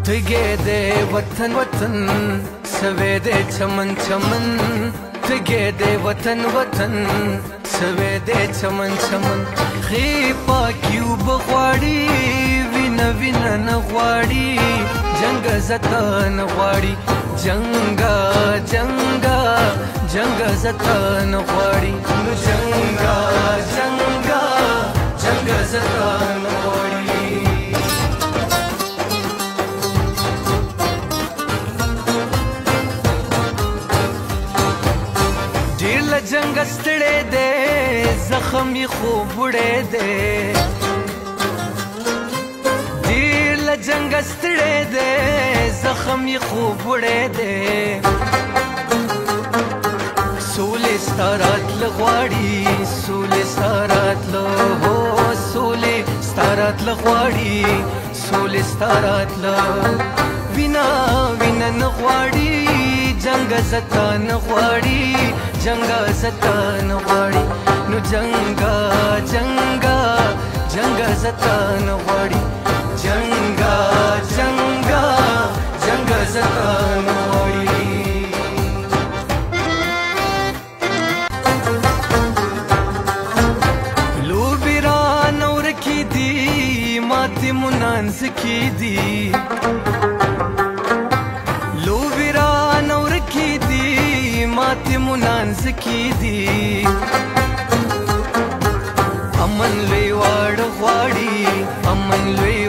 تگے دے وطن وطن سوے دے چمن چمن تگے دے وطن وطن سوے دے چمن چمن خی پاکیو بغواړي وینا وینا نغواړي جنگ زتا نغواړي جنگا جنگا جنگ زتا نغواړي نو جنگا جنگا جنگ زتا نغواړي جنگ ستړې دې زخم یې خوب وړې دې ډېر له جنګ ستړې دې زخم یې خوب وړې دې سولې ستا راتله غواړي سولې ستا راتله هو سولې ستا راتله غواړي سولې ستا راتله وینا وینا نه غواړي جنگ زتا نه غواړي جنگ زتا نه غواړي نو جنگا جنگا جنگ زتا نه غواړي جنگا جنگا جنگ زتا نه غواړي لوبې رانه ورکې دي ماتې مو نانځکې دي ماتې مو نانځکې دي امن لوی واړه غواړي امن لوی